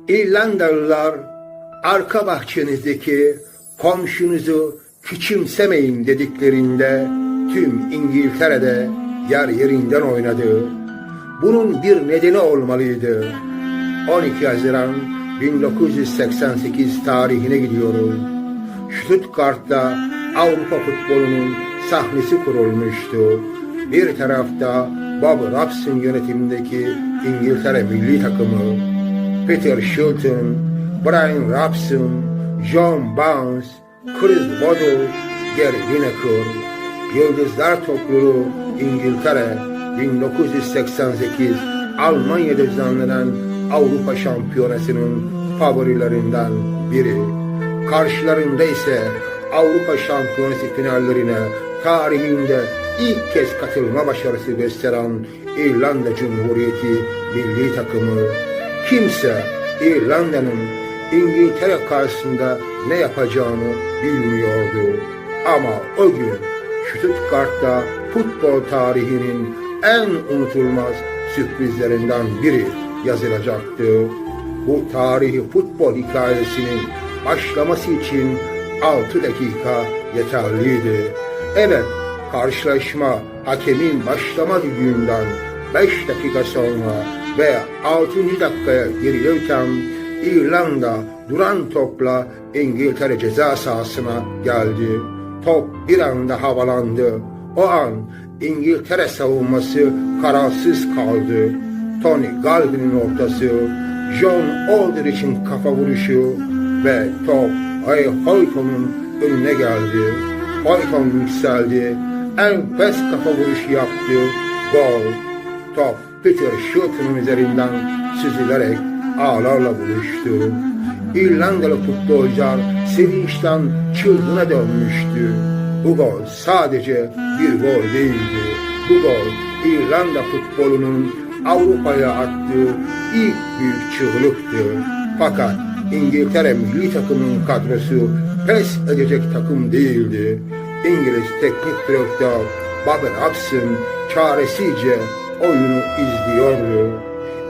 İrlandalılar arka bahçenizdeki komşunuzu küçümsemeyin dediklerinde tüm İngiltere'de yer yerinden oynadı. Bunun bir nedeni olmalıydı. 12 Haziran 1988 tarihine gidiyoruz. Stuttgart'ta Avrupa futbolunun sahnesi kurulmuştu. Bir tarafta Bob Robson yönetimindeki İngiltere milli takımı, Peter Shilton, Brian Robson, John Barnes, Chris Waddle, Gary Lineker, Yıldızlar Topluluğu İngiltere 1988 Almanya'da düzenlenen Avrupa Şampiyonası'nın favorilerinden biri. Karşılarında ise Avrupa Şampiyonası finallerine tarihinde ilk kez katılma başarısı gösteren İrlanda Cumhuriyeti milli takımı. Kimse İrlanda'nın İngiltere karşısında ne yapacağını bilmiyordu. Ama o gün Stuttgart'ta futbol tarihinin en unutulmaz sürprizlerinden biri yazılacaktı. Bu tarihi futbol hikayesinin başlaması için 6 dakika yeterliydi. Evet, karşılaşma hakemin başlama düdüğünden 5 dakika sonra ve 6. dakikaya girilirken İrlanda duran topla İngiltere ceza sahasına geldi. Top bir anda havalandı. O an İngiltere savunması kararsız kaldı. Tony Galvin'in ortası, John Aldridge'in kafa vuruşu ve top Ray Hoyton'un önüne geldi. Hoyton yükseldi, enfes kafa vuruşu yaptı, gol. Top Peter Shilton'un üzerinden süzülerek ağlarla buluştu. İrlandalı futbolcular sevinçten çılgına dönmüştü. Bu gol sadece bir gol değildi. Bu gol İrlanda futbolunun Avrupa'ya attığı ilk büyük çığlıktı. Fakat İngiltere milli takımının kadrosu pes edecek takım değildi. İngiliz teknik direktör Bob Robson çaresizce oyunu izliyordu.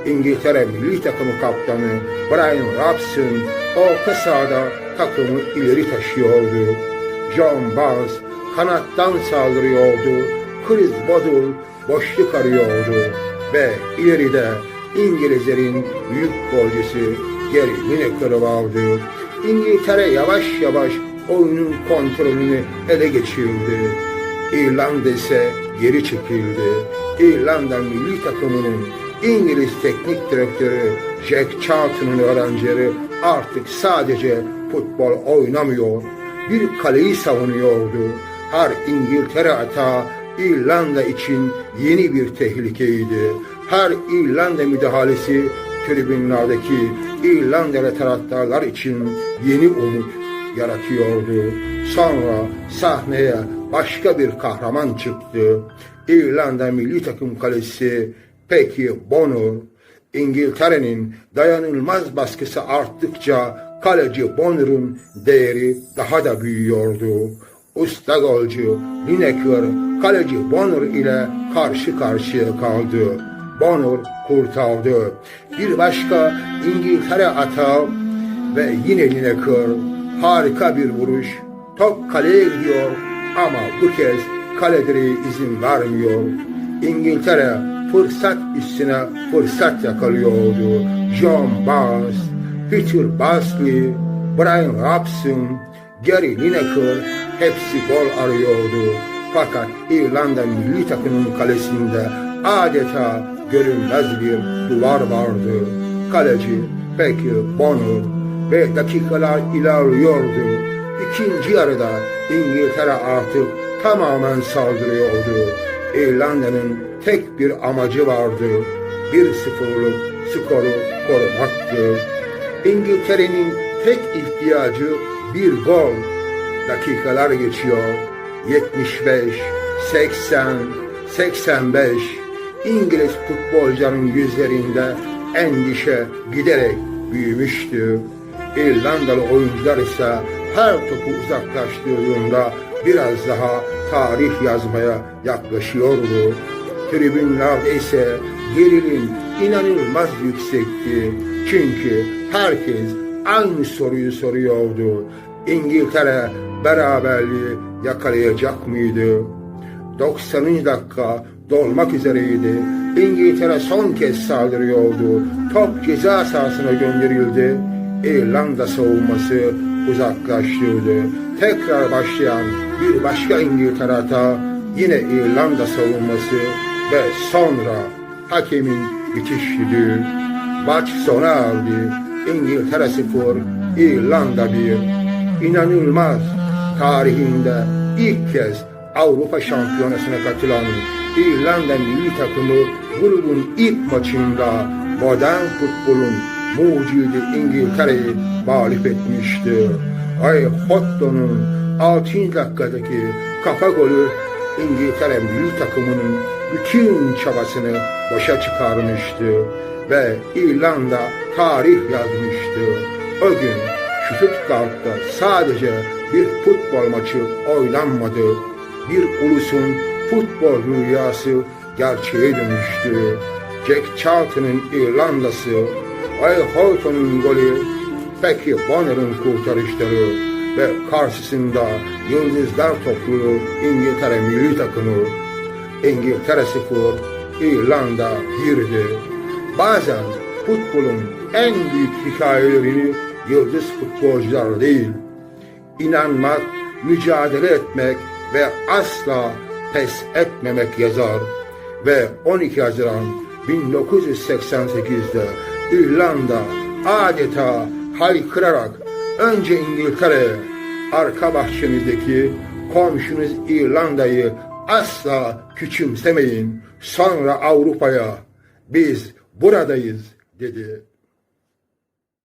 İngiltere milli takımı kaptanı Brian Robson orta sahada takımı ileri taşıyordu. John Barnes kanattan saldırıyordu. Chris Waddle boşluk arıyordu. Ve ileride İngilizlerin büyük golcüsü Gary Lineker vardı. İngiltere yavaş yavaş oyunun kontrolünü ele geçirdi. İrlanda ise geri çekildi. İrlanda milli takımının İngiliz teknik direktörü Jack Charlton'un öğrencileri artık sadece futbol oynamıyor, bir kaleyi savunuyordu. Her İngiltere atağı İrlanda için yeni bir tehlikeydi. Her İrlanda müdahalesi tribünlerdeki İrlandalı taraftarlar için yeni umut yaratıyordu. Sonra sahneye başka bir kahraman çıktı. İrlanda milli takım kalesi Peggy Bonner. İngiltere'nin dayanılmaz baskısı arttıkça kaleci Bonner'ın değeri daha da büyüyordu. Usta golcü Lineker kaleci Bonner ile karşı karşıya kaldı. Bonner kurtardı. Bir başka İngiltere atağı ve yine Lineker, harika bir vuruş. Top kaleye gidiyor ama bu kez kale direği izin vermiyor. İngiltere fırsat üstüne fırsat yakalıyordu. John Barnes, Peter Barsley, Brian Robson, Gary Lineker hepsi gol arıyordu. Fakat İrlanda milli takımının kalesinde adeta görünmez bir duvar vardı. Kaleci Peggy Bonner ve dakikalar ilerliyordu. İkinci yarıda İngiltere artık tamamen saldırıyordu. İrlanda'nın tek bir amacı vardı. 1-0'lık skoru korumaktı. İngiltere'nin tek ihtiyacı bir gol. Dakikalar geçiyor. 75, 80, 85. İngiliz futbolcuların yüzlerinde endişe giderek büyümüştü. İrlandalı oyuncular ise her topu uzaklaştırdığında biraz daha tarih yazmaya yaklaşıyordu. Tribünlerde ise gerilim inanılmaz yüksekti. Çünkü herkes aynı soruyu soruyordu. İngiltere beraberliği yakalayacak mıydı? 90. dakika dolmak üzereydi. İngiltere son kez saldırıyordu. Top ceza sahasına gönderildi. İrlanda savunması uzaklaştırdı. Tekrar başlayan bir başka İngiltere hata, yine İrlanda savunması ve sonra hakemin bitiş düdüğü. Maç sona erdi. İngiltere 0, İrlanda 1. İnanılmaz, tarihinde ilk kez Avrupa Şampiyonası'na katılan İrlanda milli takımı grubun ilk maçında modern futbolun mucidi İngiltere'yi mağlup etmişti. Ray Houghton'un 6. dakikadaki kafa golü İngiltere milli takımının bütün çabasını boşa çıkarmıştı ve İrlanda tarih yazmıştı. O gün Stuttgart'ta sadece bir futbol maçı oynanmadı. Bir ulusun futbol rüyası gerçeğe dönüştü. Jack Charlton'ın İrlanda'sı, Ray Houghton'un golü, Peki Bonner'ın kurtarışları ve karşısında yıldızlar topluluğu İngiltere milli takımı. İngiltere 0, İrlanda 1'di. Bazen futbolun en büyük hikayelerini yıldız futbolcular değil, İnanmak, mücadele etmek ve asla pes etmemek yazar. Ve 12 Haziran 1988'de İrlanda adeta haykırarak önce İngiltere'ye, arka bahçenizdeki komşunuz İrlanda'yı asla küçümsemeyin, sonra Avrupa'ya, biz buradayız dedi.